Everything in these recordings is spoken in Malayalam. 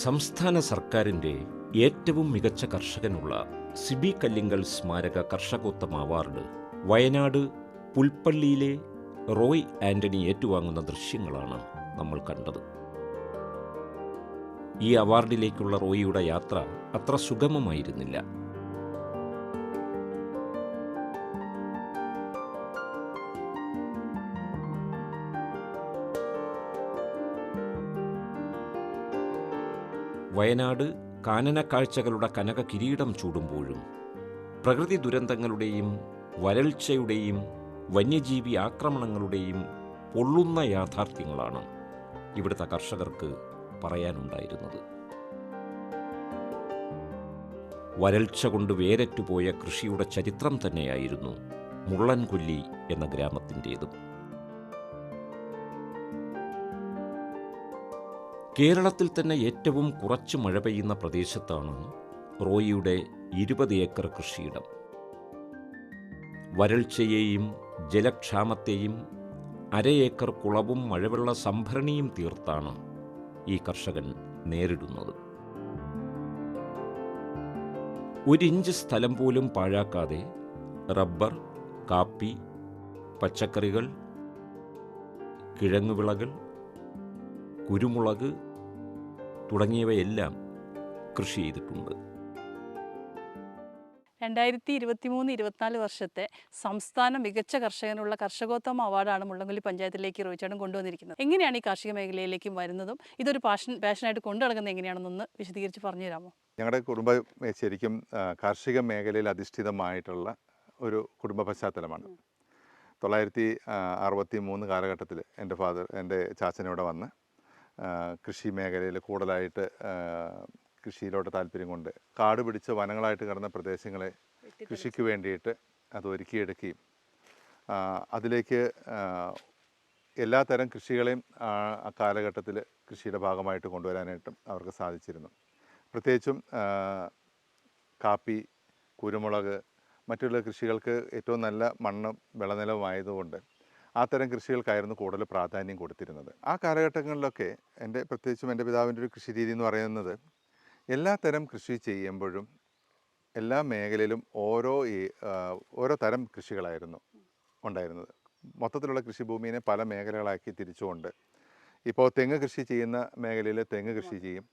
സംസ്ഥാന സർക്കാരിൻ്റെ ഏറ്റവും മികച്ച കർഷകനുള്ള സിബി കല്ലിങ്കൽ സ്മാരക കർഷകോത്തമ അവാർഡ് വയനാട് പുൽപ്പള്ളിയിലെ റോയ് ആന്റണി ഏറ്റുവാങ്ങുന്ന ദൃശ്യങ്ങളാണ് നമ്മൾ കണ്ടത്. ഈ അവാർഡിലേക്കുള്ള റോയിയുടെ യാത്ര അത്ര സുഗമമായിരുന്നില്ല. വയനാട് കാനനക്കാഴ്ചകളുടെ കനക കിരീടം ചൂടുമ്പോഴും പ്രകൃതി ദുരന്തങ്ങളുടെയും വരൾച്ചയുടെയും വന്യജീവി ആക്രമണങ്ങളുടെയും പൊള്ളുന്ന യാഥാർത്ഥ്യങ്ങളാണ് ഇവിടുത്തെ കർഷകർക്ക് പറയാനുണ്ടായിരുന്നത്. വരൾച്ച കൊണ്ട് വേരറ്റുപോയ കൃഷിയുടെ ചരിത്രം തന്നെയായിരുന്നു മുള്ളൻകൊല്ലി എന്ന ഗ്രാമത്തിൻ്റേതും. കേരളത്തിൽ തന്നെ ഏറ്റവും കുറച്ച് മഴ പെയ്യുന്ന പ്രദേശത്താണ് റോയിയുടെ 20 ഏക്കർ കൃഷിയിടം. വരൾച്ചയെയും ജലക്ഷാമത്തെയും 1/2 ഏക്കർ കുളവും മഴവെള്ള സംഭരണിയും തീർത്താണ് ഈ കർഷകൻ നേരിടുന്നത്. 1 ഇഞ്ച് സ്ഥലം പോലും പാഴാക്കാതെ റബ്ബർ, കാപ്പി, പച്ചക്കറികൾ, കിഴങ്ങുവിളകൾ, കുരുമുളക് തുടങ്ങിയവയെല്ലാം കൃഷി ചെയ്തിട്ടുണ്ട്. 2023-24 വർഷത്തെ സംസ്ഥാന മികച്ച കർഷകനുള്ള കർഷകോത്തമ അവാർഡാണ് മുള്ളൻകൊല്ലി പഞ്ചായത്തിലേക്ക് റോയിച്ചേട്ടൻ കൊണ്ടുവന്നിരിക്കുന്നത്. എങ്ങനെയാണ് ഈ കാർഷിക മേഖലയിലേക്കും വരുന്നതും ഇതൊരു പാഷനായിട്ട് കൊണ്ടു നടക്കുന്നത് എങ്ങനെയാണെന്നൊന്ന് വിശദീകരിച്ച് പറഞ്ഞു തരാമോ? ഞങ്ങളുടെ കുടുംബം ശരിക്കും കാർഷിക മേഖലയിൽ അധിഷ്ഠിതമായിട്ടുള്ള ഒരു കുടുംബ പശ്ചാത്തലമാണ്. 1963 കാലഘട്ടത്തിൽ എൻ്റെ ചാച്ചനിവിടെ വന്ന് കൃഷി മേഖലയിൽ കൂടുതലായിട്ട് കൃഷിയിലോട്ട് താല്പര്യം കൊണ്ട് കാട് പിടിച്ച വനങ്ങളായിട്ട് കിടന്ന പ്രദേശങ്ങളെ കൃഷിക്ക് വേണ്ടിയിട്ട് അത് ഒരുക്കിയെടുക്കുകയും അതിലേക്ക് എല്ലാ തരം കൃഷികളെയും ആ കാലഘട്ടത്തിൽ കൃഷിയുടെ ഭാഗമായിട്ട് കൊണ്ടുവരാനായിട്ടും അവർക്ക് സാധിച്ചിരുന്നു. പ്രത്യേകിച്ചും കാപ്പി, കുരുമുളക്, മറ്റുള്ള കൃഷികൾക്ക് ഏറ്റവും നല്ല മണ്ണും വിളനിലവുമായതുകൊണ്ട് ആ തരം കൃഷികൾക്കായിരുന്നു കൂടുതൽ പ്രാധാന്യം കൊടുത്തിരുന്നത്. ആ കാലഘട്ടങ്ങളിലൊക്കെ പ്രത്യേകിച്ചും എൻ്റെ പിതാവിൻ്റെ ഒരു കൃഷി രീതി എന്ന് പറയുന്നത് എല്ലാ തരം കൃഷി ചെയ്യുമ്പോഴും എല്ലാ മേഖലയിലും ഓരോ തരം കൃഷികളായിരുന്നു ഉണ്ടായിരുന്നത്. മൊത്തത്തിലുള്ള കൃഷിഭൂമിയെ പല മേഖലകളാക്കി തിരിച്ചുകൊണ്ട് ഇപ്പോൾ തെങ്ങ് കൃഷി ചെയ്യുന്ന മേഖലയിൽ തെങ്ങ് കൃഷി ചെയ്യും,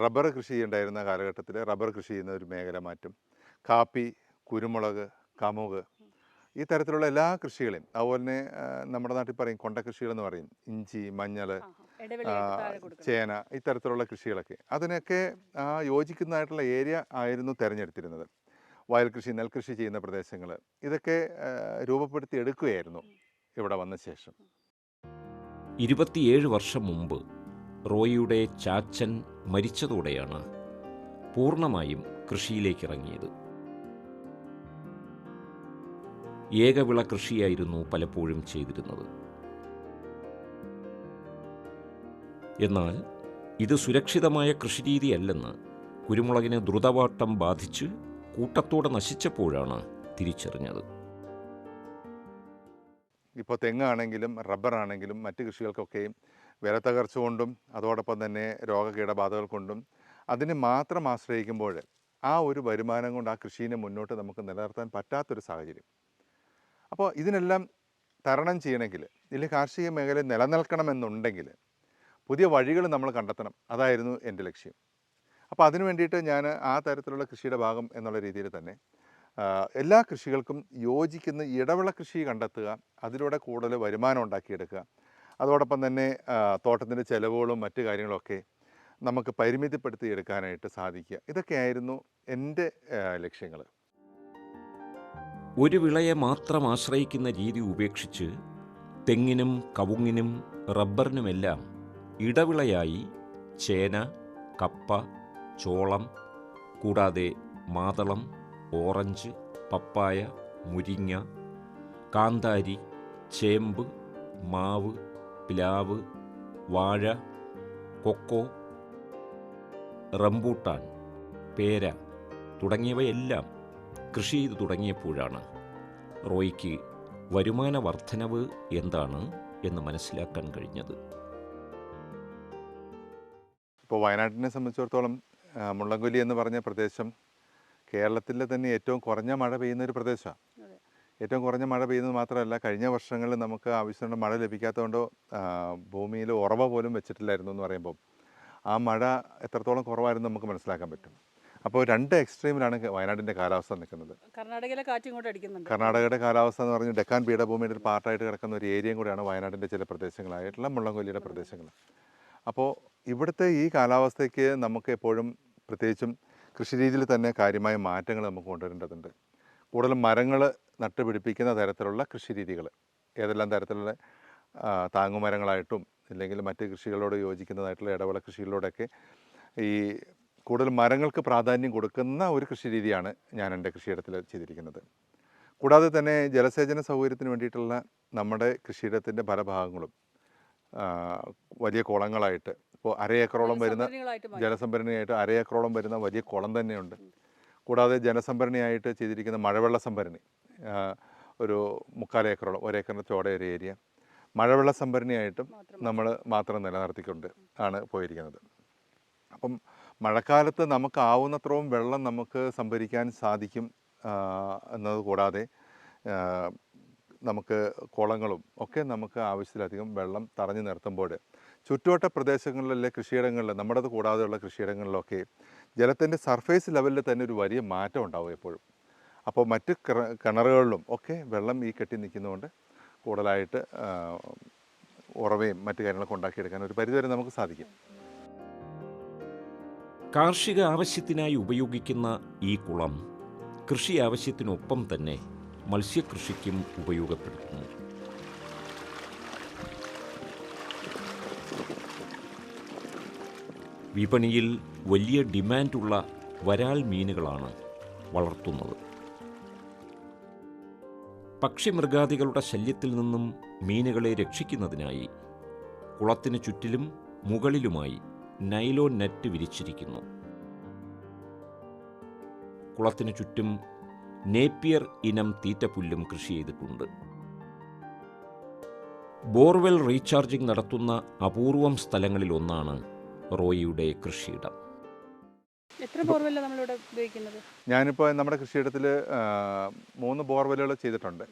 റബ്ബർ കൃഷി ഉണ്ടായിരുന്ന കാലഘട്ടത്തിൽ റബ്ബർ കൃഷി ചെയ്യുന്ന ഒരു മേഖല മാറ്റും, കാപ്പി, കുരുമുളക്, കമുക്, ഈ തരത്തിലുള്ള എല്ലാ കൃഷികളെയും, അതുപോലെ തന്നെ നമ്മുടെ നാട്ടിൽ പറയും കൊണ്ട കൃഷികളെന്ന് പറയും, ഇഞ്ചി, മഞ്ഞൾ, ചേന, ഇത്തരത്തിലുള്ള കൃഷികളൊക്കെ അതിനൊക്കെ യോജിക്കുന്നതായിട്ടുള്ള ഏരിയ ആയിരുന്നു തിരഞ്ഞെടുത്തിരുന്നത്. വയൽ കൃഷി, നെൽകൃഷി ചെയ്യുന്ന പ്രദേശങ്ങൾ ഇതൊക്കെ രൂപപ്പെടുത്തി എടുക്കുകയായിരുന്നു ഇവിടെ വന്ന ശേഷം. 27 വർഷം മുമ്പ് റോയിയുടെ ചാച്ചൻ മരിച്ചതോടെയാണ് പൂർണ്ണമായും കൃഷിയിലേക്ക് ഇറങ്ങിയത്. ഏകവിള കൃഷിയായിരുന്നു പലപ്പോഴും ചെയ്തിരുന്നത്. എന്നാൽ ഇത് സുരക്ഷിതമായ കൃഷിരീതിയല്ലെന്ന് കുരുമുളകിന് ദ്രുതവാട്ടം ബാധിച്ച് കൂട്ടത്തോടെ നശിച്ചപ്പോഴാണ് തിരിച്ചറിഞ്ഞത്. ഇപ്പോൾ തെങ്ങാണെങ്കിലും റബ്ബറാണെങ്കിലും മറ്റ് കൃഷികൾക്കൊക്കെയും വിലത്തകർച്ച കൊണ്ടും അതോടൊപ്പം തന്നെ രോഗകീടബാധകൾ കൊണ്ടും അതിനെ മാത്രം ആശ്രയിക്കുമ്പോൾ ആ ഒരു വരുമാനം കൊണ്ട് ആ കൃഷിയെ മുന്നോട്ട് നമുക്ക് നിലനിർത്താൻ പറ്റാത്തൊരു സാഹചര്യം. അപ്പോൾ ഇതിനെല്ലാം തരണം ചെയ്യണമെങ്കിൽ, ഇതിൽ കാർഷിക മേഖല നിലനിൽക്കണമെന്നുണ്ടെങ്കിൽ പുതിയ വഴികൾ നമ്മൾ കണ്ടെത്തണം. അതായിരുന്നു എൻ്റെ ലക്ഷ്യം. അപ്പോൾ അതിനു വേണ്ടിയിട്ട് ഞാൻ ആ തരത്തിലുള്ള കൃഷിയുടെ ഭാഗം എന്നുള്ള രീതിയിൽ തന്നെ എല്ലാ കൃഷികൾക്കും യോജിക്കുന്ന ഇടവിള കൃഷി കണ്ടെത്തുക, അതിലൂടെ കൂടുതൽ വരുമാനം ഉണ്ടാക്കിയെടുക്കുക, അതോടൊപ്പം തന്നെ തോട്ടത്തിൻ്റെ ചിലവുകളും മറ്റു കാര്യങ്ങളൊക്കെ നമുക്ക് പരിമിതിപ്പെടുത്തിയെടുക്കാനായിട്ട് സാധിക്കുക. ഇതൊക്കെയായിരുന്നു എൻ്റെ ലക്ഷ്യങ്ങൾ. ഒരു വിളയെ മാത്രം ആശ്രയിക്കുന്ന രീതി ഉപേക്ഷിച്ച് തെങ്ങിനും കവുങ്ങിനും റബ്ബറിനുമെല്ലാം ഇടവിളയായി ചേന, കപ്പ, ചോളം, കൂടാതെ മാതളം, ഓറഞ്ച്, പപ്പായ, മുരിങ്ങ, കാന്താരി, ചേമ്പ്, മാവ്, പ്ലാവ്, വാഴ, കൊക്കോ, റംബൂട്ടാൻ, പേര തുടങ്ങിയവയെല്ലാം കൃഷി ചെയ്തു തുടങ്ങിയപ്പോഴാണ് റോയിക്ക് വരുമാന വർധനവ് എന്താണ് എന്ന് മനസ്സിലാക്കാൻ കഴിഞ്ഞത്. ഇപ്പോൾ വയനാട്ടിനെ സംബന്ധിച്ചിടത്തോളം മുള്ളംകൊല്ലി എന്ന് പറഞ്ഞ പ്രദേശം കേരളത്തിലെ തന്നെ ഏറ്റവും കുറഞ്ഞ മഴ പെയ്യുന്ന ഒരു പ്രദേശമാണ്. ഏറ്റവും കുറഞ്ഞ മഴ പെയ്യുന്നത് മാത്രമല്ല, കഴിഞ്ഞ വർഷങ്ങളിൽ നമുക്ക് ആവശ്യമുള്ള മഴ ലഭിക്കാത്തതുകൊണ്ട് ഭൂമിയിൽ ഉറവ പോലും വെച്ചിട്ടില്ലായിരുന്നു എന്ന് പറയുമ്പോൾ ആ മഴ എത്രത്തോളം കുറവായിരുന്നു നമുക്ക് മനസ്സിലാക്കാൻ പറ്റും. അപ്പോൾ രണ്ട് എക്സ്ട്രീമിലാണ് വയനാടിൻ്റെ കാലാവസ്ഥ നിൽക്കുന്നത്. കർണാടകയിലെ കാറ്റ് ഇങ്ങോട്ട് അടിക്കുന്നുണ്ട്. കർണാടകയുടെ കാലാവസ്ഥ എന്ന് പറഞ്ഞാൽ ഡെക്കാൻ പീഠഭൂമിയുടെ ഒരു പാർട്ടായിട്ട് കിടക്കുന്ന ഒരു ഏരിയയും കൂടിയാണ് വയനാടിൻ്റെ ചില പ്രദേശങ്ങളായിട്ടുള്ള മുള്ളംകൊല്ലിയുടെ പ്രദേശങ്ങൾ. അപ്പോൾ ഇവിടുത്തെ ഈ കാലാവസ്ഥയ്ക്ക് നമുക്ക് എപ്പോഴും പ്രത്യേകിച്ചും കൃഷിരീതിയിൽ തന്നെ കാര്യമായ മാറ്റങ്ങൾ നമുക്ക് കൊണ്ടുവരേണ്ടതുണ്ട്. കൂടുതലും മരങ്ങൾ നട്ടുപിടിപ്പിക്കുന്ന തരത്തിലുള്ള കൃഷിരീതികൾ, ഏതെല്ലാം തരത്തിലുള്ള താങ്ങുമരങ്ങളായിട്ടും ഇല്ലെങ്കിൽ മറ്റ് കൃഷികളോട് യോജിക്കുന്നതായിട്ടുള്ള ഇടവിള കൃഷികളിലൂടെയൊക്കെ ഈ കൂടുതൽ മരങ്ങൾക്ക് പ്രാധാന്യം കൊടുക്കുന്ന ഒരു കൃഷിരീതിയാണ് ഞാൻ എൻ്റെ കൃഷിയിടത്തിൽ ചെയ്തിരിക്കുന്നത്. കൂടാതെ തന്നെ ജലസേചന സൗകര്യത്തിന് വേണ്ടിയിട്ടുള്ള നമ്മുടെ കൃഷിയിടത്തിൻ്റെ പല ഭാഗങ്ങളും വലിയ കുളങ്ങളായിട്ട്, ഇപ്പോൾ അരയേക്കറോളം വരുന്ന ജലസംഭരണിയായിട്ട് അരയേക്കറോളം വരുന്ന വലിയ കുളം തന്നെയുണ്ട്. കൂടാതെ ജലസംഭരണിയായിട്ട് ചെയ്തിരിക്കുന്ന മഴവെള്ള സംഭരണി ഒരു 3/4 ഏക്കറോളം, 1 ഏക്കറിൻ്റെ ചോടെ ഒരു ഏരിയ മഴവെള്ള സംഭരണിയായിട്ടും നമ്മൾ മാത്രം നിലനിർത്തിക്കൊണ്ട് ആണ് പോയിരിക്കുന്നത്. അപ്പം മഴക്കാലത്ത് നമുക്ക് ആവുന്നത്രയും വെള്ളം നമുക്ക് സംഭരിക്കാൻ സാധിക്കും എന്നത് കൂടാതെ നമുക്ക് കുളങ്ങളും ഒക്കെ നമുക്ക് ആവശ്യത്തിലധികം വെള്ളം തടഞ്ഞു നിർത്തുമ്പോൾ ചുറ്റുവട്ട പ്രദേശങ്ങളിലെ കൃഷിയിടങ്ങളിൽ, നമ്മുടേത് കൂടാതെയുള്ള കൃഷിയിടങ്ങളിലൊക്കെ ജലത്തിൻ്റെ സർഫേസ് ലെവലിൽ തന്നെ ഒരു വലിയ മാറ്റം ഉണ്ടാവും എപ്പോഴും. അപ്പോൾ മറ്റ് കിണറുകളിലും ഒക്കെ വെള്ളം ഈ കെട്ടി നിൽക്കുന്നതുകൊണ്ട് കൂടുതലായിട്ട് ഉറവയും മറ്റു കാര്യങ്ങളൊക്കെ ഉണ്ടാക്കിയെടുക്കാൻ ഒരു പരിധിവരെ നമുക്ക് സാധിക്കും. കാർഷിക ആവശ്യത്തിനായി ഉപയോഗിക്കുന്ന ഈ കുളം കൃഷി ആവശ്യത്തിനൊപ്പം തന്നെ മത്സ്യകൃഷിക്കും ഉപയോഗപ്പെടുത്തുന്നു. വിപണിയിൽ വലിയ ഡിമാൻഡുള്ള വരാൽ മീനുകളാണ് വളർത്തുന്നത്. പക്ഷിമൃഗാദികളുടെ ശല്യത്തിൽ നിന്നും മീനുകളെ രക്ഷിക്കുന്നതിനായി കുളത്തിന് ചുറ്റിലും മുകളിലുമായി നൈലോൺ നെറ്റ് വിരിച്ചിരിക്കുന്നു. കുളത്തിന് ചുറ്റും നേപ്പിയർ ഇനം തീറ്റപ്പുല്ലും കൃഷി ചെയ്തിട്ടുണ്ട്. ബോർവെൽ റീചാർജിംഗ് നടത്തുന്ന അപൂർവം സ്ഥലങ്ങളിലൊന്നാണ് റോയിയുടെ കൃഷിയിടം. എത്ര ബോർവെല്ലാണ് നമ്മളിവിടെ ഉപയോഗിക്കുന്നത്? ഞാനിപ്പോൾ നമ്മുടെ കൃഷിയിടത്തിൽ 3 ബോർവെല്ലുകൾ ചെയ്തിട്ടുണ്ട്.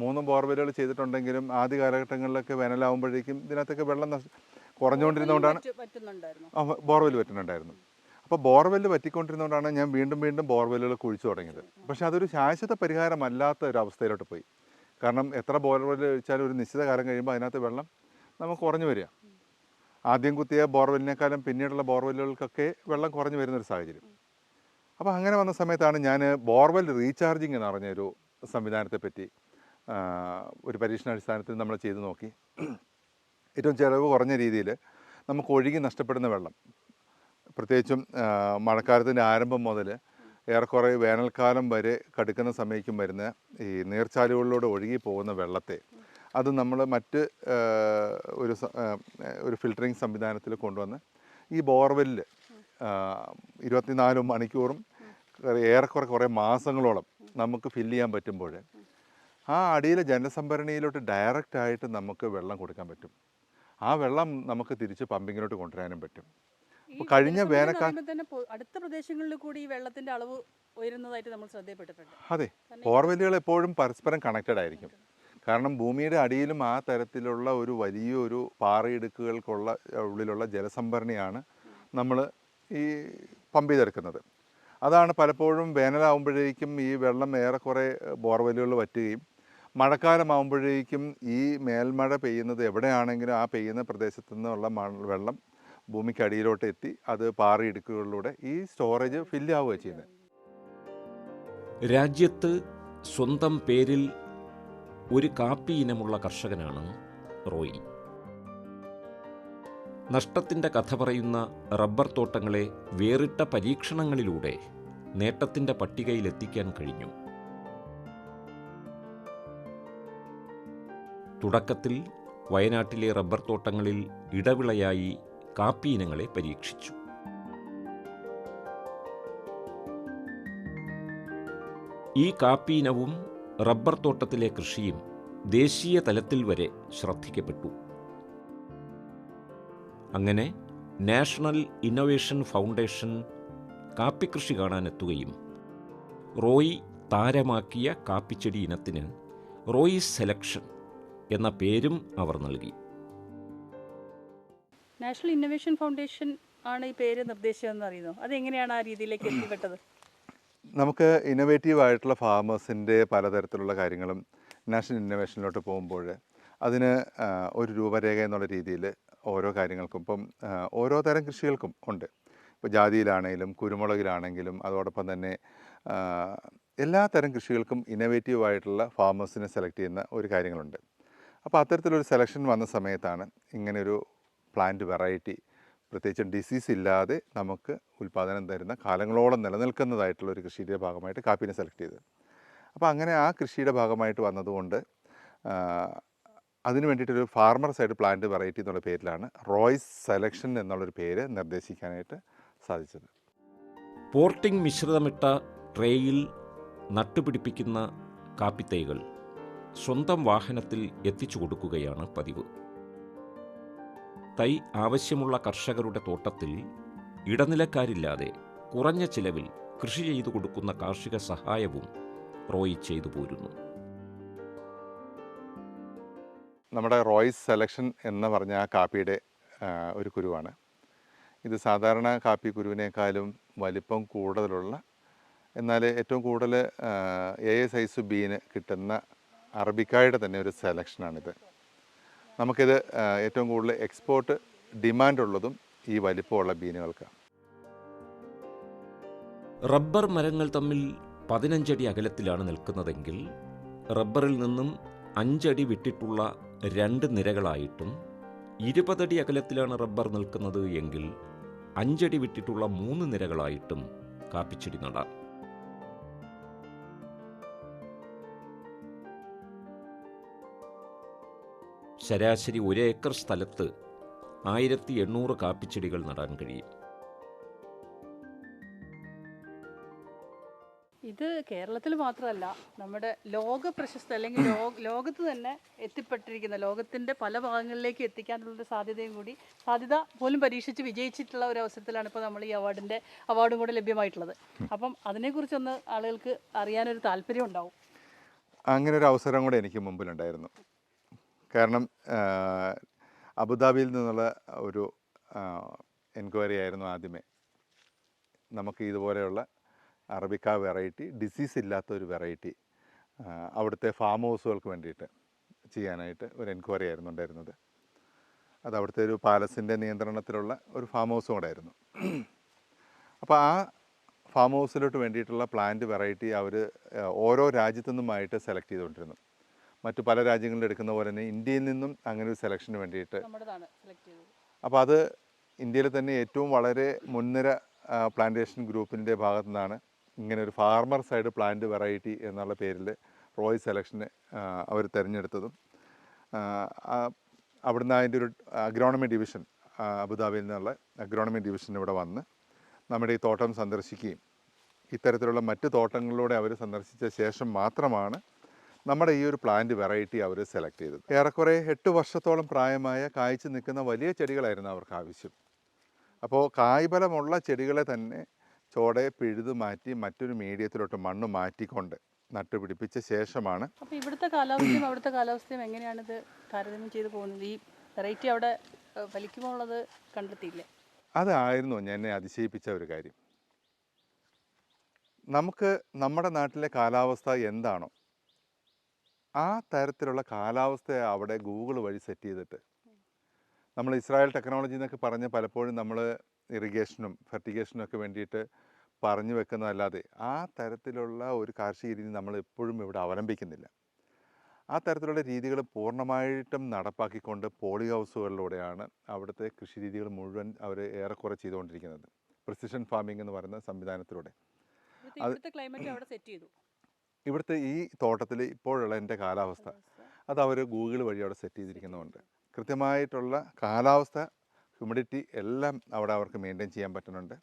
3 ബോർവെല്ലുകൾ ചെയ്തിട്ടുണ്ടെങ്കിലും ആദ്യ കാലഘട്ടങ്ങളിലൊക്കെ വേനലാവുമ്പോഴേക്കും ഇതിനകത്തൊക്കെ വെള്ളം കുറഞ്ഞുകൊണ്ടിരുന്നതുകൊണ്ടാണ് ബോർവെൽ പറ്റുന്നുണ്ടായിരുന്നു. അപ്പോൾ ബോർവെൽ പറ്റിക്കൊണ്ടിരുന്നതുകൊണ്ടാണ് ഞാൻ വീണ്ടും വീണ്ടും ബോർവെല്ലുകൾ കുഴിച്ചു തുടങ്ങിയത്. പക്ഷേ അതൊരു ശാശ്വത പരിഹാരമല്ലാത്ത ഒരു അവസ്ഥയിലോട്ട് പോയി. കാരണം എത്ര ബോർവെൽ ഒഴിച്ചാലും ഒരു നിശ്ചിത കാലം കഴിയുമ്പോൾ അതിനകത്ത് വെള്ളം നമുക്ക് കുറഞ്ഞു വരിക. ആദ്യം കുത്തിയ ബോർവെല്ലിനേക്കാളും പിന്നീടുള്ള ബോർവെല്ലുകൾക്കൊക്കെ വെള്ളം കുറഞ്ഞു വരുന്നൊരു സാഹചര്യം. അപ്പോൾ അങ്ങനെ വന്ന സമയത്താണ് ഞാൻ ബോർവെൽ റീചാർജിങ് എന്ന് പറഞ്ഞൊരു സംവിധാനത്തെപ്പറ്റി ഒരു പരീക്ഷണാടിസ്ഥാനത്തിൽ നമ്മൾ ചെയ്തു നോക്കി. ഏറ്റവും ചിലവ് കുറഞ്ഞ രീതിയിൽ നമുക്ക് ഒഴുകി നഷ്ടപ്പെടുന്ന വെള്ളം, പ്രത്യേകിച്ചും മഴക്കാലത്തിൻ്റെ ആരംഭം മുതൽ ഏറെക്കുറെ വേനൽക്കാലം വരെ കടുക്കുന്ന സമയത്തും വരുന്ന ഈ നീർച്ചാലുകളിലൂടെ ഒഴുകി പോകുന്ന വെള്ളത്തെ അത് നമ്മൾ മറ്റ് ഒരു ഫിൽറ്ററിങ് സംവിധാനത്തിൽ കൊണ്ടുവന്ന് ഈ ബോർവെല്ലിൽ 24 മണിക്കൂറും ഏറെക്കുറെ കുറേ മാസങ്ങളോളം നമുക്ക് ഫില്ല് ചെയ്യാൻ പറ്റുമ്പോൾ ആ അടിയിലെ ജലസംഭരണിയിലോട്ട് ഡയറക്റ്റായിട്ട് നമുക്ക് വെള്ളം കൊടുക്കാൻ പറ്റും. ആ വെള്ളം നമുക്ക് തിരിച്ച് പമ്പിങ്ങിലോട്ട് കൊണ്ടുവരാനും പറ്റും. അപ്പോൾ കഴിഞ്ഞ വേനൽക്കാലം അടുത്ത പ്രദേശങ്ങളിൽ കൂടി ഈ വെള്ളത്തിൻ്റെ അളവ് ഉയരുന്നതായിട്ട് നമ്മൾ ശ്രദ്ധയപ്പെട്ടിട്ടുണ്ട്. അതെ, ബോർവെല്ലുകൾ എപ്പോഴും പരസ്പരം കണക്റ്റഡ് ആയിരിക്കും. കാരണം ഭൂമിയുടെ അടിയിലും ആ തരത്തിലുള്ള ഒരു വലിയൊരു പാറയിടുക്കുകൾക്കുള്ള ഉള്ളിലുള്ള ജലസംഭരണിയാണ് നമ്മൾ ഈ പമ്പ് ചെയ്തെടുക്കുന്നത്. അതാണ് പലപ്പോഴും വേനലാവുമ്പോഴേക്കും ഈ വെള്ളം ഏറെക്കുറെ ബോർവെല്ലുകൾ വറ്റുകയും മഴക്കാലമാകുമ്പോഴേക്കും ഈ മേൽമഴ പെയ്യുന്നത് എവിടെയാണെങ്കിലും ആ പെയ്യുന്ന പ്രദേശത്തു നിന്നുള്ള വെള്ളം ഭൂമിക്കടിയിലോട്ട് എത്തി അത് പാറയിടുക്കുകളിലൂടെ ഈ സ്റ്റോറേജ് ഫില്ല് ആവുകയാണ് ചെയ്യുന്നത്. രാജ്യത്ത് സ്വന്തം പേരിൽ ഒരു കാപ്പി ഇനമുള്ള കർഷകനാണ് റോയി. നഷ്ടത്തിൻ്റെ കഥ പറയുന്ന റബ്ബർ തോട്ടങ്ങളെ വേറിട്ട പരീക്ഷണങ്ങളിലൂടെ നേട്ടത്തിൻ്റെ പട്ടികയിലെത്തിക്കാൻ കഴിഞ്ഞു. തുടക്കത്തിൽ വയനാട്ടിലെ റബ്ബർ തോട്ടങ്ങളിൽ ഇടവിളയായി കാപ്പി ഇനങ്ങളെ പരീക്ഷിച്ചു. ഈ കാപ്പി ഇനവും റബ്ബർ തോട്ടത്തിലെ കൃഷിയും ദേശീയ തലത്തിൽ വരെ ശ്രദ്ധിക്കപ്പെട്ടു. അങ്ങനെ നാഷണൽ ഇന്നൊവേഷൻ ഫൗണ്ടേഷൻ കാപ്പിക്കൃഷി കാണാനെത്തുകയും റോയി താരമാക്കിയ കാപ്പിച്ചെടി ഇനത്തിന് റോയി സെലക്ഷൻ എന്ന പേരും അവർ നൽകി. നാഷണൽ ഇന്നൊവേഷൻ ഫൗണ്ടേഷൻ ആണ് ഈ പേര് നിർദ്ദേശിച്ചതെന്ന് അറിയുന്നു. അതെങ്ങനെയാണ് ആ രീതിയിലേക്ക് എത്തിപ്പെട്ടത്? നമുക്ക് ഇന്നൊവേറ്റീവ് ആയിട്ടുള്ള ഫാമേഴ്സിൻ്റെ പലതരത്തിലുള്ള കാര്യങ്ങളും നാഷണൽ ഇന്നൊവേഷനിലോട്ട് പോകുമ്പോൾ അതിന് ഒരു രൂപരേഖ എന്നുള്ള രീതിയിൽ ഓരോ കാര്യങ്ങൾക്കും ഇപ്പം ഓരോ തരം കൃഷികൾക്കും ഉണ്ട്. ഇപ്പോൾ ജാതിയിലാണെങ്കിലും കുരുമുളകിലാണെങ്കിലും അതോടൊപ്പം തന്നെ എല്ലാ തരം കൃഷികൾക്കും ഇന്നൊവേറ്റീവ് ആയിട്ടുള്ള ഫാമേഴ്സിനെ സെലക്ട് ചെയ്യുന്ന ഒരു കാര്യങ്ങളുണ്ട്. അപ്പോൾ അത്തരത്തിലൊരു സെലക്ഷൻ വന്ന സമയത്താണ് ഇങ്ങനെയൊരു പ്ലാന്റ് വെറൈറ്റി, പ്രത്യേകിച്ചും ഡിസീസ് ഇല്ലാതെ നമുക്ക് ഉൽപ്പാദനം തരുന്ന കാലങ്ങളോളം നിലനിൽക്കുന്നതായിട്ടുള്ള ഒരു കൃഷിയുടെ ഭാഗമായിട്ട് കാപ്പിനെ സെലക്ട് ചെയ്തത്. അപ്പോൾ അങ്ങനെ ആ കൃഷിയുടെ ഭാഗമായിട്ട് വന്നതുകൊണ്ട് അതിന് വേണ്ടിയിട്ടൊരു ഫാർമർ സൈഡ് പ്ലാന്റ് വെറൈറ്റി എന്നുള്ള പേരിലാണ് റോയ്സ് സെലക്ഷൻ എന്നുള്ളൊരു പേര് നിർദ്ദേശിക്കാനായിട്ട് സാധിച്ചത്. പോർട്ടിംഗ് മിശ്രിതമിട്ട ട്രേയിൽ നട്ടുപിടിപ്പിക്കുന്ന കാപ്പിത്തൈകൾ സ്വന്തം വാഹനത്തിൽ എത്തിച്ചു കൊടുക്കുകയാണ് പതിവ്. തൈ ആവശ്യമുള്ള കർഷകരുടെ തോട്ടത്തിൽ ഇടനിലക്കാരില്ലാതെ കുറഞ്ഞ ചിലവിൽ കൃഷി ചെയ്തു കൊടുക്കുന്ന കാർഷിക സഹായവും റോയി ചെയ്തു പോരുന്നു. നമ്മുടെ റോയ്സ് സെലക്ഷൻ എന്ന് പറഞ്ഞ ആ കാപ്പിയുടെ ഒരു കുരുവാണ് ഇത്. സാധാരണ കാപ്പി കുരുവിനേക്കാളും വലിപ്പം കൂടുതലുള്ള, എന്നാൽ ഏറ്റവും കൂടുതൽ സൈസ് ബീന് കിട്ടുന്ന അറബിക്കായുടെ തന്നെ ഒരു സെലക്ഷനാണിത്. നമുക്കിത് ഏറ്റവും കൂടുതൽ എക്സ്പോർട്ട് ഡിമാൻഡുള്ളതും ഈ വലിപ്പമുള്ള ബീനുകൾക്കാണ്. റബ്ബർ മരങ്ങൾ തമ്മിൽ 15 അടി അകലത്തിലാണ് നിൽക്കുന്നതെങ്കിൽ റബ്ബറിൽ നിന്നും 5 അടി വിട്ടിട്ടുള്ള 2 നിരകളായിട്ടും 20 അടി അകലത്തിലാണ് റബ്ബർ നിൽക്കുന്നത് എങ്കിൽ 5 അടി വിട്ടിട്ടുള്ള 3 നിരകളായിട്ടും കാപ്പിച്ചെടി നടാം. ശരാശരി 1 ഏക്കർ സ്ഥലത്ത് 1800 കാപ്പിച്ചെടികൾ നടാൻ കഴിയും. ഇത് കേരളത്തിൽ മാത്രമല്ല, നമ്മുടെ ലോക പ്രശസ്ത അല്ലെങ്കിൽ ലോകത്ത് തന്നെ എത്തിപ്പെട്ടിരിക്കുന്ന, ലോകത്തിൻ്റെ പല ഭാഗങ്ങളിലേക്ക് എത്തിക്കാനുള്ളൊരു സാധ്യത പോലും പരീക്ഷിച്ച് വിജയിച്ചിട്ടുള്ള ഒരു അവസരത്തിലാണ് ഇപ്പോൾ നമ്മൾ ഈ അവാർഡും കൂടെ ലഭ്യമായിട്ടുള്ളത്. അപ്പം അതിനെക്കുറിച്ചൊന്ന് ആളുകൾക്ക് അറിയാനൊരു താല്പര്യം ഉണ്ടാവും. അങ്ങനെ ഒരു അവസരം കൂടെ എനിക്ക് മുമ്പിലുണ്ടായിരുന്നു. കാരണം അബുദാബിയിൽ നിന്നുള്ള ഒരു എൻക്വയറി ആയിരുന്നു ആദ്യമേ. നമുക്ക് ഇതുപോലെയുള്ള അറബിക്ക വെറൈറ്റി, ഡിസീസ് ഇല്ലാത്ത ഒരു വെറൈറ്റി അവിടുത്തെ ഫാം ഹൗസുകൾക്ക് വേണ്ടിയിട്ട് ചെയ്യാനായിട്ട് ഒരു എൻക്വയറി ആയിരുന്നു ഉണ്ടായിരുന്നത്. അത് അവിടുത്തെ ഒരു പാലസിൻ്റെ നിയന്ത്രണത്തിലുള്ള ഒരു ഫാം ഹൗസും കൂടെ ആയിരുന്നു. അപ്പോൾ ആ ഫാം ഹൗസിലോട്ട് വേണ്ടിയിട്ടുള്ള പ്ലാന്റ് വെറൈറ്റി അവർ ഓരോ രാജ്യത്തു നിന്നുമായിട്ട് സെലക്ട് ചെയ്തുകൊണ്ടിരുന്നു. മറ്റു പല രാജ്യങ്ങളിൽ എടുക്കുന്ന പോലെ തന്നെ ഇന്ത്യയിൽ നിന്നും അങ്ങനെ ഒരു സെലക്ഷന് വേണ്ടിയിട്ട്. അപ്പോൾ അത് ഇന്ത്യയിൽ തന്നെ ഏറ്റവും വളരെ മുൻനിര പ്ലാന്റേഷൻ ഗ്രൂപ്പിൻ്റെ ഭാഗത്തു നിന്നാണ് ഇങ്ങനെ ഒരു ഫാർമർ സൈഡ് പ്ലാന്റ് വെറൈറ്റി എന്നുള്ള പേരിൽ റോയ് സെലക്ഷന് അവർ തിരഞ്ഞെടുത്തതും. അവിടുന്ന് അതിൻ്റെ ഒരു അഗ്രോണമി ഡിവിഷൻ, അബുദാബിയിൽ നിന്നുള്ള അഗ്രോണമി ഡിവിഷൻ ഇവിടെ വന്ന് നമ്മുടെ ഈ തോട്ടം സന്ദർശിക്കുകയും ഇത്തരത്തിലുള്ള മറ്റ് തോട്ടങ്ങളിലൂടെ അവർ സന്ദർശിച്ച ശേഷം മാത്രമാണ് നമ്മുടെ ഈ ഒരു പ്ലാന്റ് വെറൈറ്റി അവർ സെലക്ട് ചെയ്തത്. ഏറെക്കുറെ 8 വർഷത്തോളം പ്രായമായ കായ്ച്ചു നിൽക്കുന്ന വലിയ ചെടികളായിരുന്നു അവർക്ക് ആവശ്യം. അപ്പോൾ കായ്ഫലമുള്ള ചെടികളെ തന്നെ ചോടെ പിഴുതു മാറ്റി മറ്റൊരു മീഡിയത്തിലോട്ട് മണ്ണ് മാറ്റിക്കൊണ്ട് നട്ടുപിടിപ്പിച്ച ശേഷമാണ്. അപ്പോൾ ഇവിടുത്തെ കാലാവസ്ഥയും അവിടുത്തെ കാലാവസ്ഥയും എങ്ങനെയാണ് ഇത് താരതമ്യം ചെയ്ത് പോകുന്നത്? ഈ വെറൈറ്റി അവിടെ ഫലിക്കുമോ ഉള്ളത് കണ്ടെത്തിയില്ലേ? അതായിരുന്നു എന്നെ അതിശയിപ്പിച്ച ഒരു കാര്യം. നമുക്ക് നമ്മുടെ നാട്ടിലെ കാലാവസ്ഥ എന്താണോ ആ തരത്തിലുള്ള കാലാവസ്ഥയെ അവിടെ ഗൂഗിൾ വഴി സെറ്റ് ചെയ്തിട്ട്, നമ്മൾ ഇസ്രായേൽ ടെക്നോളജി എന്നൊക്കെ പറഞ്ഞ് പലപ്പോഴും നമ്മൾ ഇറിഗേഷനും ഫെർട്ടിഗേഷനും ഒക്കെ വേണ്ടിയിട്ട് പറഞ്ഞു വെക്കുന്നതല്ലാതെ ആ തരത്തിലുള്ള ഒരു കാർഷിക രീതി നമ്മൾ എപ്പോഴും ഇവിടെ അവലംബിക്കുന്നില്ല. ആ തരത്തിലുള്ള രീതികൾ പൂർണ്ണമായിട്ടും നടപ്പാക്കിക്കൊണ്ട് പോളി ഹൗസുകളിലൂടെയാണ് അവിടുത്തെ കൃഷി രീതികൾ മുഴുവൻ അവർ ഏറെക്കുറെ ചെയ്തുകൊണ്ടിരിക്കുന്നത്. പ്രിസിഷൻ ഫാമിംഗ് എന്ന് പറയുന്ന സംവിധാനത്തിലൂടെ ഇവിടുത്തെ ഈ തോട്ടത്തിൽ ഇപ്പോഴുള്ള എൻ്റെ കാലാവസ്ഥ അത് അവർ ഗൂഗിൾ വഴി അവിടെ സെറ്റ് ചെയ്തിരിക്കുന്നുണ്ട്. കൃത്യമായിട്ടുള്ള കാലാവസ്ഥ, ഹ്യൂമിഡിറ്റി എല്ലാം അവിടെ അവർക്ക് മെയിൻറ്റെയിൻ ചെയ്യാൻ പറ്റുന്നുണ്ട്.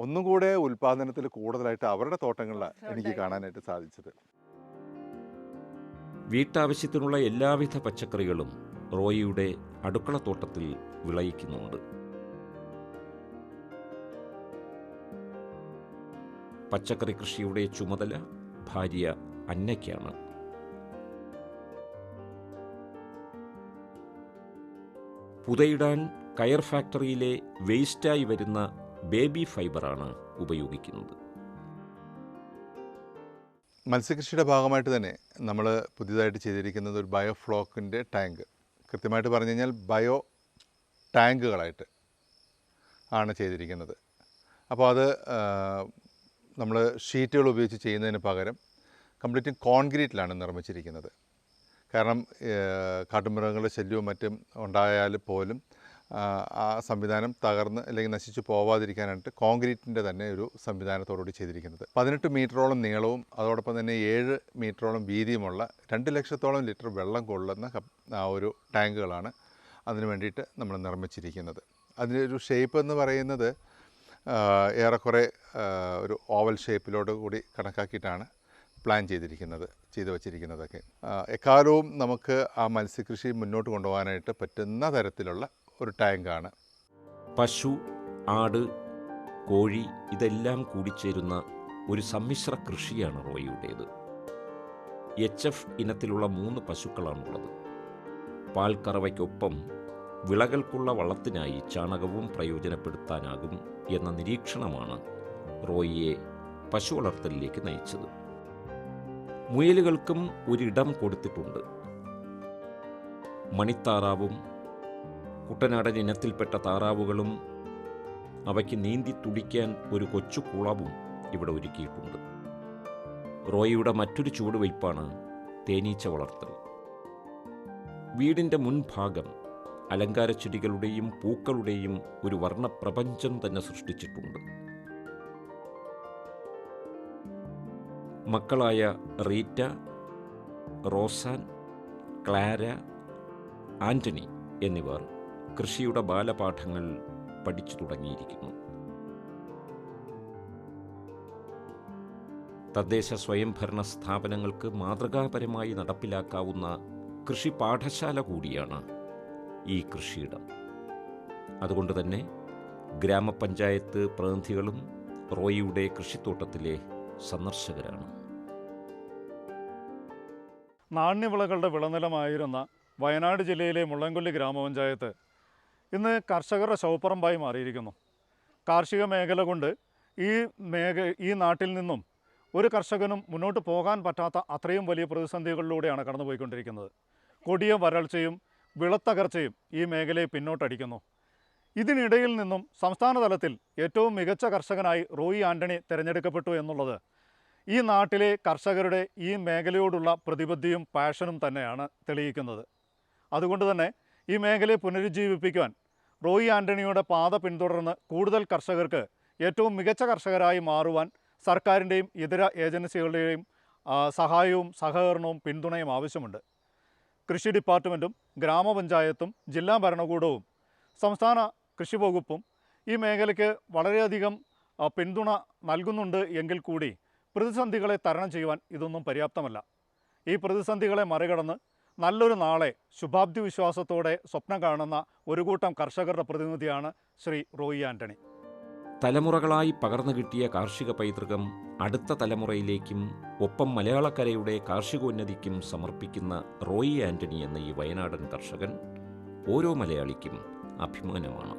ഒന്നും കൂടെ ഉൽപ്പാദനത്തിൽ കൂടുതലായിട്ട് അവരുടെ തോട്ടങ്ങളിലാണ് എനിക്ക് കാണാനായിട്ട് സാധിച്ചത്. വീട്ടാവശ്യത്തിനുള്ള എല്ലാവിധ പച്ചക്കറികളും റോയിയുടെ അടുക്കളത്തോട്ടത്തിൽ വിളയിക്കുന്നുണ്ട്. പച്ചക്കറി കൃഷിയുടെ ചുമതല ഭാര്യ അന്നയ്ക്കാണ്. പുതയിടാൻ കയർ ഫാക്ടറിയിലെ വേസ്റ്റായി വരുന്ന ബേബി ഫൈബറാണ് ഉപയോഗിക്കുന്നത്. മത്സ്യകൃഷിയുടെ ഭാഗമായിട്ട് തന്നെ നമ്മൾ പുതിയതായിട്ട് ചെയ്തിരിക്കുന്നത് ഒരു ബയോഫ്ലോക്കിൻ്റെ ടാങ്ക്. കൃത്യമായിട്ട് പറഞ്ഞു കഴിഞ്ഞാൽ ബയോ ടാങ്കുകളായിട്ട് ആണ് ചെയ്തിരിക്കുന്നത്. അപ്പോൾ അത് നമ്മൾ ഷീറ്റുകൾ ഉപയോഗിച്ച് ചെയ്യുന്നതിന് പകരം കംപ്ലീറ്റ് കോൺക്രീറ്റിലാണ് നിർമ്മിച്ചിരിക്കുന്നത്. കാരണം കാട്ടുമൃഗങ്ങളുടെ ശല്യവും മറ്റും ഉണ്ടായാൽ പോലും ആ സംവിധാനം തകർന്ന് അല്ലെങ്കിൽ നശിച്ചു പോവാതിരിക്കാനായിട്ട് കോൺക്രീറ്റിൻ്റെ തന്നെ ഒരു സംവിധാനത്തോടുകൂടി ചെയ്തിരിക്കുന്നത്. 18 മീറ്ററോളം നീളവും അതോടൊപ്പം തന്നെ 7 മീറ്ററോളം വീതിയുമുള്ള 2 ലക്ഷത്തോളം ലിറ്റർ വെള്ളം കൊള്ളുന്ന ആ ഒരു ടാങ്കുകളാണ് അതിന് വേണ്ടിയിട്ട് നമ്മൾ നിർമ്മിച്ചിരിക്കുന്നത്. അതിനൊരു ഷേപ്പ് എന്ന് പറയുന്നത് ഏറെക്കുറെ ഒരു ഓവൽ ഷേപ്പിലോട് കൂടി കണക്കാക്കിയിട്ടാണ് പ്ലാൻ ചെയ്തു വച്ചിരിക്കുന്നതൊക്കെ. എക്കാലവും നമുക്ക് ആ മത്സ്യകൃഷി മുന്നോട്ട് കൊണ്ടുപോകാനായിട്ട് പറ്റുന്ന തരത്തിലുള്ള ഒരു ടാങ്കാണ്. പശു, ആട്, കോഴി ഇതെല്ലാം കൂടിച്ചേരുന്ന ഒരു സമ്മിശ്ര കൃഷിയാണ് റോയിയുടേത്. HF ഇനത്തിലുള്ള 3 പശുക്കളാണുള്ളത്. പാൽക്കറവയ്ക്കൊപ്പം വിളകൾക്കുള്ള വളത്തിനായി ചാണകവും പ്രയോജനപ്പെടുത്താനാകും എന്ന നിരീക്ഷണമാണ് റോയിയെ പശു വളർത്തലിലേക്ക് നയിച്ചത്. മുയലുകൾക്കും ഒരിടം കൊടുത്തിട്ടുണ്ട്. മണിത്താറാവും കുട്ടനാടൻ ഇനത്തിൽപ്പെട്ട താറാവുകളും അവയ്ക്ക് നീന്തി തുടിക്കാൻ ഒരു കൊച്ചു കുളവും ഇവിടെ ഒരുക്കിയിട്ടുണ്ട്. റോയിയുടെ മറ്റൊരു ചുവടുവയ്പ്പാണ് തേനീച്ച വളർത്തൽ. വീടിൻ്റെ മുൻഭാഗം അലങ്കാരച്ചെടികളുടെയും പൂക്കളുടെയും ഒരു വർണ്ണപ്രപഞ്ചം തന്നെ സൃഷ്ടിച്ചിട്ടുണ്ട്. മക്കളായ റീറ്റ, റോസാൻ, ക്ലാര, ആൻ്റണി എന്നിവർ കൃഷിയുടെ ബാലപാഠങ്ങൾ പഠിച്ചു തുടങ്ങിയിരിക്കുന്നു. തദ്ദേശ സ്വയംഭരണ സ്ഥാപനങ്ങൾക്ക് മാതൃകാപരമായി നടപ്പിലാക്കാവുന്ന കൃഷി പാഠശാല കൂടിയാണ് ഈ കൃഷിയിടം. അതുകൊണ്ട് തന്നെ ഗ്രാമപഞ്ചായത്ത് പ്രതിനിധികളും റോയിയുടെ കൃഷിത്തോട്ടത്തിലെ സന്ദർശകരാണ്. നാണ്യവിളകളുടെ വിളനിലമായിരുന്ന വയനാട് ജില്ലയിലെ മുള്ളൻകൊല്ലി ഗ്രാമപഞ്ചായത്ത് ഇന്ന് കർഷകരുടെ ശവപ്പറമ്പായി മാറിയിരിക്കുന്നു. കാർഷിക മേഖല കൊണ്ട് ഈ നാട്ടിൽ നിന്നും ഒരു കർഷകനും മുന്നോട്ട് പോകാൻ പറ്റാത്ത അത്രയും വലിയ പ്രതിസന്ധികളിലൂടെയാണ് കടന്നുപോയിക്കൊണ്ടിരിക്കുന്നത്. കൊടിയ വരൾച്ചയും വിളത്തകർച്ചയും ഈ മേഖലയെ പിന്നോട്ടടിക്കുന്നു. ഇതിനിടയിൽ നിന്നും സംസ്ഥാന തലത്തിൽ ഏറ്റവും മികച്ച കർഷകനായി റോയി ആൻ്റണി തിരഞ്ഞെടുക്കപ്പെട്ടു എന്നുള്ളത് ഈ നാട്ടിലെ കർഷകരുടെ ഈ മേഖലയോടുള്ള പ്രതിബദ്ധതയും പാഷനും തന്നെയാണ് തെളിയിക്കുന്നത്. അതുകൊണ്ട് തന്നെ ഈ മേഖലയെ പുനരുജ്ജീവിപ്പിക്കുവാൻ റോയി ആൻ്റണിയുടെ പാത പിന്തുടർന്ന് കൂടുതൽ കർഷകർക്ക് ഏറ്റവും മികച്ച കർഷകരായി മാറുവാൻ സർക്കാരിൻ്റെയും ഇതര ഏജൻസികളുടെയും സഹായവും സഹകരണവും പിന്തുണയും ആവശ്യമുണ്ട്. കൃഷി ഡിപ്പാർട്ട്മെൻറ്റും ഗ്രാമപഞ്ചായത്തും ജില്ലാ ഭരണകൂടവും സംസ്ഥാന കൃഷി വകുപ്പും ഈ മേഖലയ്ക്ക് വളരെയധികം പിന്തുണ നൽകുന്നുണ്ട് എങ്കിൽ കൂടി പ്രതിസന്ധികളെ തരണം ചെയ്യുവാൻ ഇതൊന്നും പര്യാപ്തമല്ല. ഈ പ്രതിസന്ധികളെ മറികടന്ന് നല്ലൊരു നാളെ ശുഭാപ്തി വിശ്വാസത്തോടെ സ്വപ്നം കാണുന്ന ഒരു കൂട്ടം കർഷകരുടെ പ്രതിനിധിയാണ് ശ്രീ റോയി ആൻ്റണി. തലമുറകളായി പകർന്നു കിട്ടിയ കാർഷിക പൈതൃകം അടുത്ത തലമുറയിലേക്കും ഒപ്പം മലയാളക്കരയുടെ കാർഷികോന്നതിക്കും സമർപ്പിക്കുന്ന റോയി ആൻ്റണി എന്ന ഈ വയനാടൻ കർഷകൻ ഓരോ മലയാളിക്കും അഭിമാനമാണ്.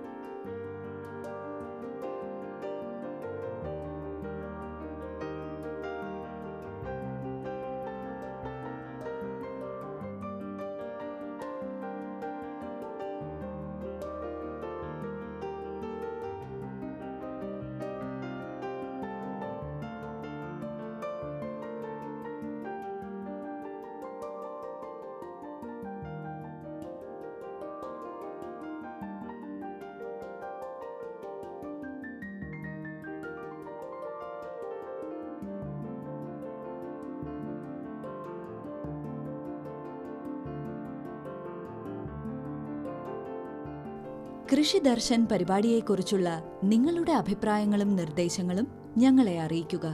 കൃഷി ദർശൻ പരിപാടിയെക്കുറിച്ചുള്ള നിങ്ങളുടെ അഭിപ്രായങ്ങളും നിർദ്ദേശങ്ങളും ഞങ്ങളെ അറിയിക്കുക.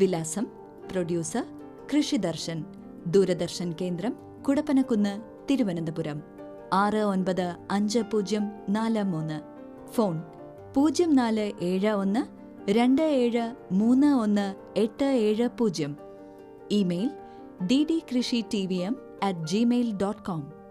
വിലാസം: പ്രൊഡ്യൂസർ, കൃഷി ദർശൻ, ദൂരദർശൻ കേന്ദ്രം, Kudappanakunnu, Thiruvananthapuram. 695043. Phone 0471273187. Email ddkrishitvm@gmail.com.